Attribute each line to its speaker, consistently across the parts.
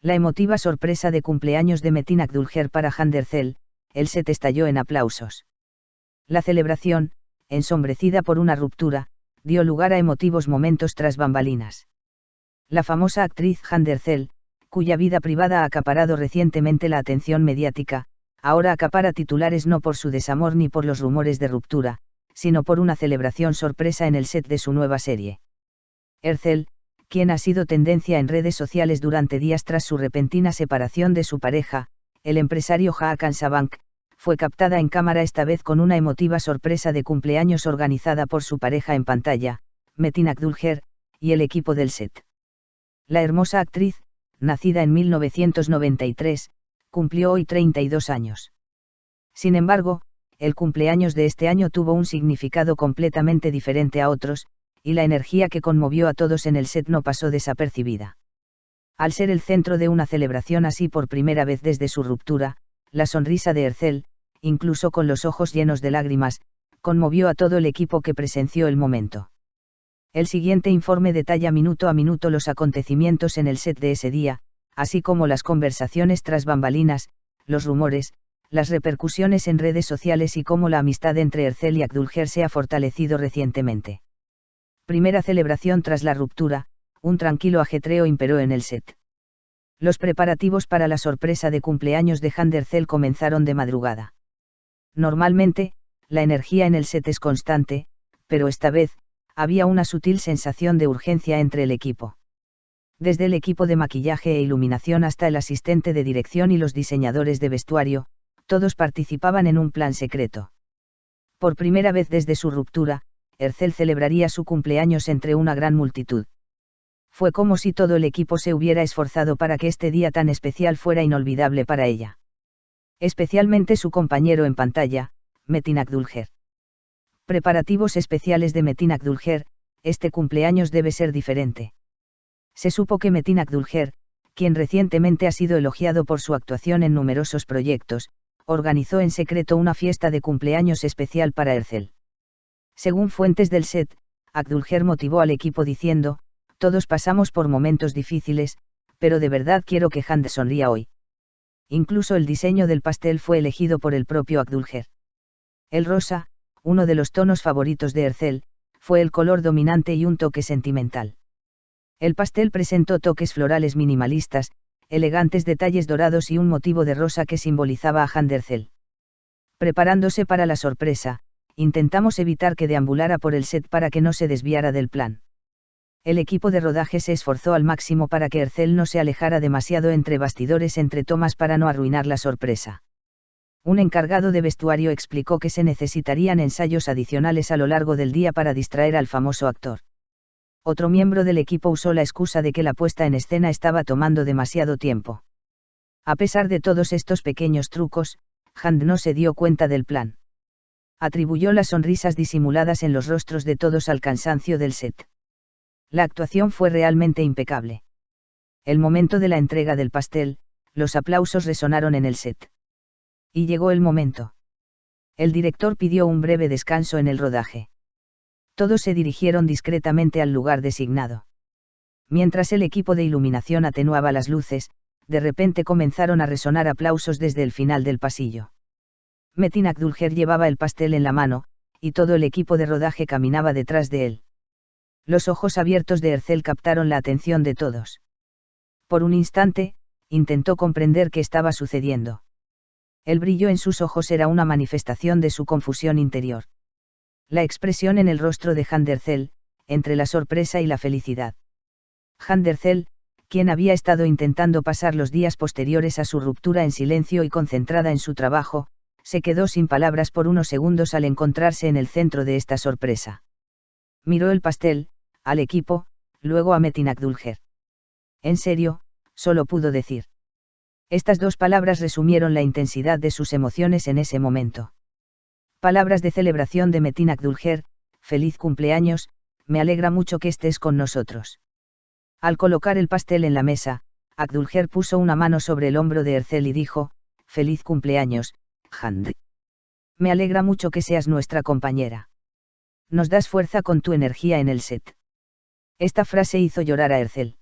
Speaker 1: La emotiva sorpresa de cumpleaños de Metin Akdülger para Hande Erçel, el set estalló en aplausos. La celebración, ensombrecida por una ruptura, dio lugar a emotivos momentos tras bambalinas. La famosa actriz Hande Erçel, cuya vida privada ha acaparado recientemente la atención mediática, ahora acapara titulares no por su desamor ni por los rumores de ruptura, sino por una celebración sorpresa en el set de su nueva serie. Erçel, quien ha sido tendencia en redes sociales durante días tras su repentina separación de su pareja, el empresario Hakan Sabank, fue captada en cámara esta vez con una emotiva sorpresa de cumpleaños organizada por su pareja en pantalla, Metin Akdülger, y el equipo del set. La hermosa actriz, nacida en 1993, cumplió hoy 32 años. Sin embargo, el cumpleaños de este año tuvo un significado completamente diferente a otros, y la energía que conmovió a todos en el set no pasó desapercibida. Al ser el centro de una celebración así por primera vez desde su ruptura, la sonrisa de Erçel, incluso con los ojos llenos de lágrimas, conmovió a todo el equipo que presenció el momento. El siguiente informe detalla minuto a minuto los acontecimientos en el set de ese día, así como las conversaciones tras bambalinas, los rumores, las repercusiones en redes sociales y cómo la amistad entre Erçel y Akdülger se ha fortalecido recientemente. Primera celebración tras la ruptura, un tranquilo ajetreo imperó en el set. Los preparativos para la sorpresa de cumpleaños de Hande Erçel comenzaron de madrugada. Normalmente, la energía en el set es constante, pero esta vez, había una sutil sensación de urgencia entre el equipo. Desde el equipo de maquillaje e iluminación hasta el asistente de dirección y los diseñadores de vestuario, todos participaban en un plan secreto. Por primera vez desde su ruptura, Erçel celebraría su cumpleaños entre una gran multitud. Fue como si todo el equipo se hubiera esforzado para que este día tan especial fuera inolvidable para ella. Especialmente su compañero en pantalla, Metin Akdülger. Preparativos especiales de Metin Akdülger, este cumpleaños debe ser diferente. Se supo que Metin Akdülger, quien recientemente ha sido elogiado por su actuación en numerosos proyectos, organizó en secreto una fiesta de cumpleaños especial para Erçel. Según fuentes del set, Akdülger motivó al equipo diciendo: "Todos pasamos por momentos difíciles, pero de verdad quiero que Hande sonría hoy". Incluso el diseño del pastel fue elegido por el propio Akdülger. El rosa, uno de los tonos favoritos de Erçel, fue el color dominante y un toque sentimental. El pastel presentó toques florales minimalistas, elegantes detalles dorados y un motivo de rosa que simbolizaba a Hande Erçel. Preparándose para la sorpresa, intentamos evitar que deambulara por el set para que no se desviara del plan. El equipo de rodaje se esforzó al máximo para que Erçel no se alejara demasiado entre bastidores entre tomas para no arruinar la sorpresa. Un encargado de vestuario explicó que se necesitarían ensayos adicionales a lo largo del día para distraer al famoso actor. Otro miembro del equipo usó la excusa de que la puesta en escena estaba tomando demasiado tiempo. A pesar de todos estos pequeños trucos, Hande no se dio cuenta del plan. Atribuyó las sonrisas disimuladas en los rostros de todos al cansancio del set. La actuación fue realmente impecable. El momento de la entrega del pastel, los aplausos resonaron en el set. Y llegó el momento. El director pidió un breve descanso en el rodaje. Todos se dirigieron discretamente al lugar designado. Mientras el equipo de iluminación atenuaba las luces, de repente comenzaron a resonar aplausos desde el final del pasillo. Metin Akdülger llevaba el pastel en la mano, y todo el equipo de rodaje caminaba detrás de él. Los ojos abiertos de Erçel captaron la atención de todos. Por un instante, intentó comprender qué estaba sucediendo. El brillo en sus ojos era una manifestación de su confusión interior. La expresión en el rostro de Hande Erçel, entre la sorpresa y la felicidad. Hande Erçel, quien había estado intentando pasar los días posteriores a su ruptura en silencio y concentrada en su trabajo, se quedó sin palabras por unos segundos al encontrarse en el centro de esta sorpresa. Miró el pastel, al equipo, luego a Metin Akdülger. En serio, solo pudo decir. Estas dos palabras resumieron la intensidad de sus emociones en ese momento. Palabras de celebración de Metin Akdülger: "Feliz cumpleaños, me alegra mucho que estés con nosotros". Al colocar el pastel en la mesa, Akdülger puso una mano sobre el hombro de Erçel y dijo: "Feliz cumpleaños, Hande. Me alegra mucho que seas nuestra compañera. Nos das fuerza con tu energía en el set". Esta frase hizo llorar a Erçel.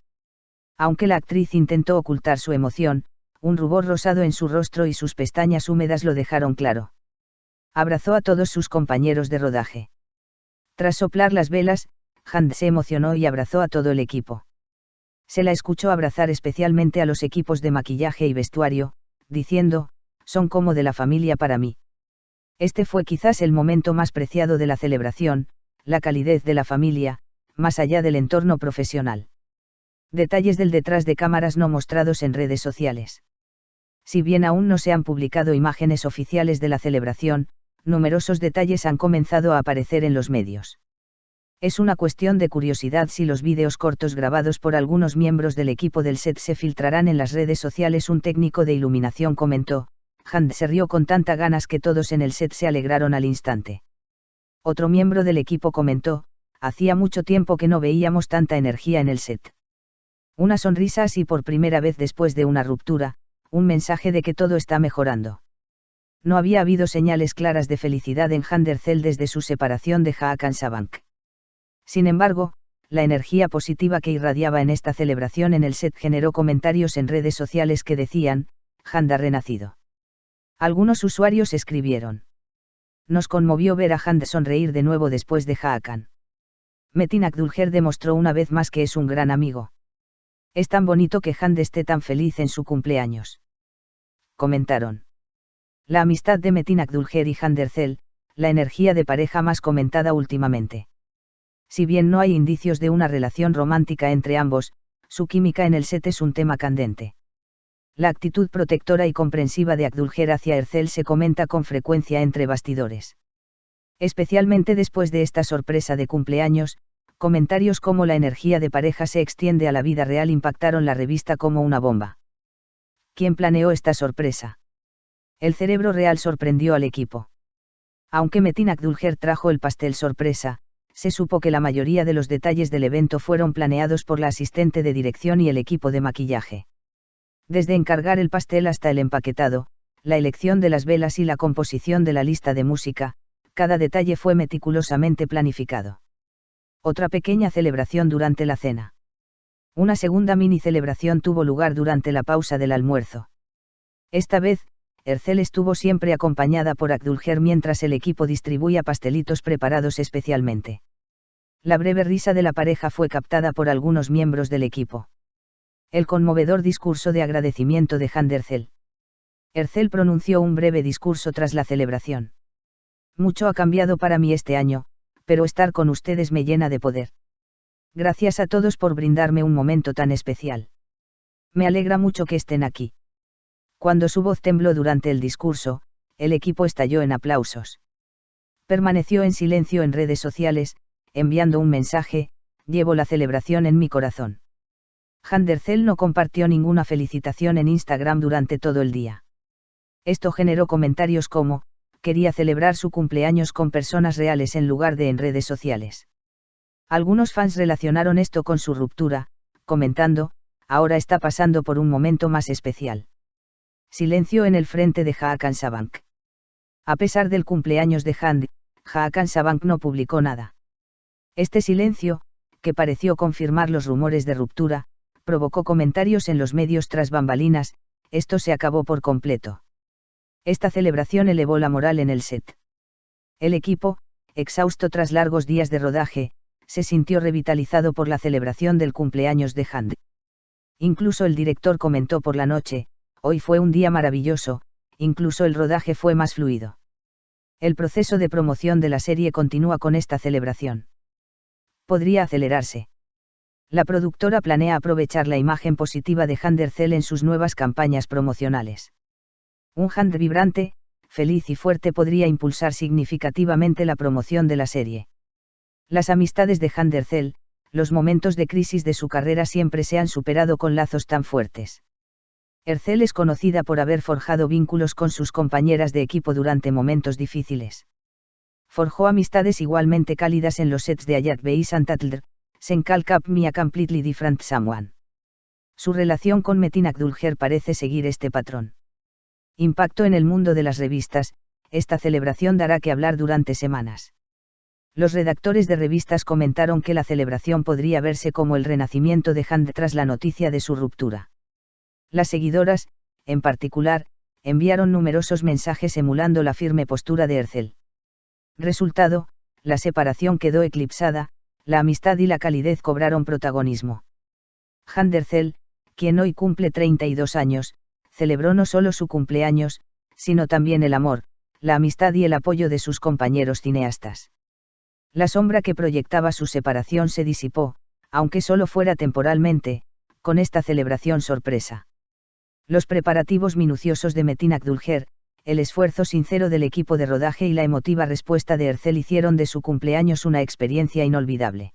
Speaker 1: Aunque la actriz intentó ocultar su emoción, un rubor rosado en su rostro y sus pestañas húmedas lo dejaron claro. Abrazó a todos sus compañeros de rodaje. Tras soplar las velas, Hand se emocionó y abrazó a todo el equipo. Se la escuchó abrazar especialmente a los equipos de maquillaje y vestuario, diciendo, «Son como de la familia para mí». Este fue quizás el momento más preciado de la celebración, la calidez de la familia, más allá del entorno profesional. Detalles del detrás de cámaras no mostrados en redes sociales. Si bien aún no se han publicado imágenes oficiales de la celebración, numerosos detalles han comenzado a aparecer en los medios. Es una cuestión de curiosidad si los vídeos cortos grabados por algunos miembros del equipo del set se filtrarán en las redes sociales. Un técnico de iluminación comentó, Hand se rió con tanta ganas que todos en el set se alegraron al instante. Otro miembro del equipo comentó, hacía mucho tiempo que no veíamos tanta energía en el set. Una sonrisa así por primera vez después de una ruptura, un mensaje de que todo está mejorando. No había habido señales claras de felicidad en Hand Erzel desde su separación de Hakan Sabank. Sin embargo, la energía positiva que irradiaba en esta celebración en el set generó comentarios en redes sociales que decían, Hand ha renacido. Algunos usuarios escribieron. Nos conmovió ver a Hand sonreír de nuevo después de Hakan. Metin Akdülger demostró una vez más que es un gran amigo. Es tan bonito que Hand esté tan feliz en su cumpleaños. Comentaron. La amistad de Metin Akdülger y Hand Erzel, la energía de pareja más comentada últimamente. Si bien no hay indicios de una relación romántica entre ambos, su química en el set es un tema candente. La actitud protectora y comprensiva de Akdülger hacia Erzel se comenta con frecuencia entre bastidores. Especialmente después de esta sorpresa de cumpleaños, comentarios como la energía de pareja se extiende a la vida real impactaron la revista como una bomba. ¿Quién planeó esta sorpresa? El cerebro real sorprendió al equipo. Aunque Metin Akdülger trajo el pastel sorpresa, se supo que la mayoría de los detalles del evento fueron planeados por la asistente de dirección y el equipo de maquillaje. Desde encargar el pastel hasta el empaquetado, la elección de las velas y la composición de la lista de música, cada detalle fue meticulosamente planificado. Otra pequeña celebración durante la cena. Una segunda mini celebración tuvo lugar durante la pausa del almuerzo. Esta vez, Erzel estuvo siempre acompañada por Akdülger mientras el equipo distribuía pastelitos preparados especialmente. La breve risa de la pareja fue captada por algunos miembros del equipo. El conmovedor discurso de agradecimiento de Hand Erzel. Erzel pronunció un breve discurso tras la celebración. Mucho ha cambiado para mí este año, pero estar con ustedes me llena de poder. Gracias a todos por brindarme un momento tan especial. Me alegra mucho que estén aquí. Cuando su voz tembló durante el discurso, el equipo estalló en aplausos. Permaneció en silencio en redes sociales, enviando un mensaje, llevo la celebración en mi corazón. Hand Erzel no compartió ninguna felicitación en Instagram durante todo el día. Esto generó comentarios como, quería celebrar su cumpleaños con personas reales en lugar de en redes sociales. Algunos fans relacionaron esto con su ruptura, comentando, ahora está pasando por un momento más especial. Silencio en el frente de Hakan Sabank. A pesar del cumpleaños de Hand, Hakan Sabank no publicó nada. Este silencio, que pareció confirmar los rumores de ruptura, provocó comentarios en los medios tras bambalinas, esto se acabó por completo. Esta celebración elevó la moral en el set. El equipo, exhausto tras largos días de rodaje, se sintió revitalizado por la celebración del cumpleaños de Hand. Incluso el director comentó por la noche, hoy fue un día maravilloso, incluso el rodaje fue más fluido. El proceso de promoción de la serie continúa con esta celebración. Podría acelerarse. La productora planea aprovechar la imagen positiva de Hand Erzel en sus nuevas campañas promocionales. Un Hand vibrante, feliz y fuerte podría impulsar significativamente la promoción de la serie. Las amistades de Hand Erzel, los momentos de crisis de su carrera siempre se han superado con lazos tan fuertes. Erzel es conocida por haber forjado vínculos con sus compañeras de equipo durante momentos difíciles. Forjó amistades igualmente cálidas en los sets de Ayat Beis and Tatler, Sen Call Up Me a Completely Different Someone. Su relación con Metin Akdülger parece seguir este patrón. Impacto en el mundo de las revistas, esta celebración dará que hablar durante semanas. Los redactores de revistas comentaron que la celebración podría verse como el renacimiento de Hand tras la noticia de su ruptura. Las seguidoras, en particular, enviaron numerosos mensajes emulando la firme postura de Herzl. Resultado, la separación quedó eclipsada, la amistad y la calidez cobraron protagonismo. Hand Herzl, quien hoy cumple 32 años, celebró no solo su cumpleaños, sino también el amor, la amistad y el apoyo de sus compañeros cineastas. La sombra que proyectaba su separación se disipó, aunque solo fuera temporalmente, con esta celebración sorpresa. Los preparativos minuciosos de Metin Akdülger, el esfuerzo sincero del equipo de rodaje y la emotiva respuesta de Herzl hicieron de su cumpleaños una experiencia inolvidable.